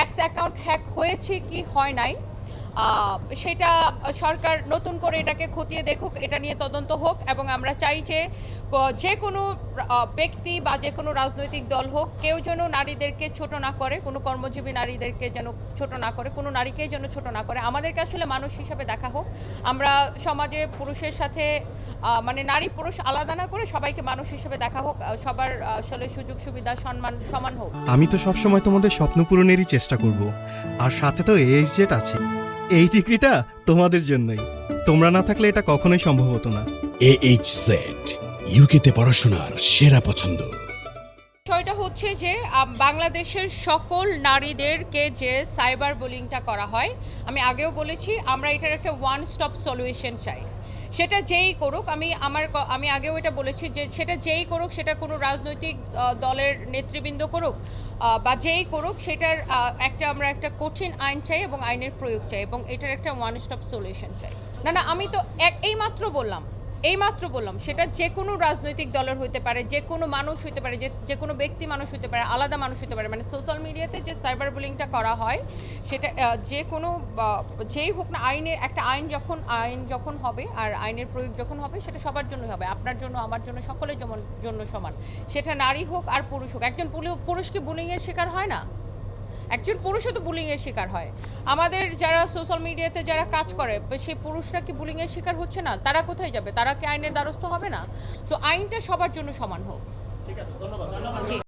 X account hack হয়েছে কি হয় নাই সেটা সরকার নতুন করে এটাকে খতিয়ে দেখুক, এটা নিয়ে তদন্ত হোক, এবং আমরা চাই যে যে কোনো ব্যক্তি বা যে কোনো রাজনৈতিক দল হোক, কেউ যেন নারীদেরকে ছোট না করে, কোনো কর্মজীবী নারীদেরকে যেন ছোট না করে, কোনো নারীকেই যেন ছোট না করে। আমাদেরকে আসলে মানুষ হিসাবে দেখা হোক, আমরা সমাজে পুরুষের সাথে মানে নারী পুরুষ আলাদা না করে সবাইকে মানুষ হিসেবে দেখা হোক, সবার আসলে সুযোগ সুবিধা সম্মান সমান হোক। আমি তো সবসময় তোমাদের স্বপ্ন পূরণেরই চেষ্টা করব, আর সাথে তো এএইচজেড আছে। এই ডিগ্রিটা তোমাদের জন্যই, তোমরা না থাকলে এটা কখনোই সম্ভব হতো না। AHZ ইউকেতে পড়াশোনার সেরা পছন্দ। বিষয়টা হচ্ছে যে বাংলাদেশের সকল নারীদেরকে যে সাইবার বুলিংটা করা হয়, আমি আগেও বলেছি আমরা এটার একটা ওয়ান স্টপ সলিউশন চাই। সেটা যেই করুক, আমি আগেও এটা বলেছি যে সেটা যেই করুক, সেটা কোনো রাজনৈতিক দলের নেতৃবৃন্দ করুক বা যেই করুক, সেটার আমরা একটা কঠিন আইন চাই এবং আইনের প্রয়োগ চাই, এবং এটার একটা ওয়ান স্টপ সলিউশন চাই। না, আমি তো এইমাত্র বললাম সেটা যে কোনো রাজনৈতিক দলের হইতে পারে, যে কোনো মানুষ হইতে পারে, যে কোনো ব্যক্তি মানুষ হইতে পারে, আলাদা মানুষ হইতে পারে। মানে সোশ্যাল মিডিয়াতে যে সাইবার বুলিংটা করা হয় সেটা যে কোনো যেই হোক না, একটা আইন যখন হবে আর আইনের প্রয়োগ যখন হবে, সেটা সবার জন্য হবে, আপনার জন্য, আমার জন্য, সকলের জন্য সমান। সেটা নারী হোক আর পুরুষ হোক। একজন পুরুষ কি বুলিংয়ের শিকার হয় না? একজন পুরুষও তো বুলিংয়ের শিকার হয়। আমাদের যারা সোশ্যাল মিডিয়াতে যারা কাজ করে, সেই পুরুষরা কি বুলিংয়ের শিকার হচ্ছে না? তারা কোথায় যাবে? তারা কি আইনের দ্বারস্থ হবে না? তো আইনটা সবার জন্য সমান হোক। ঠিক আছে, ধন্যবাদ।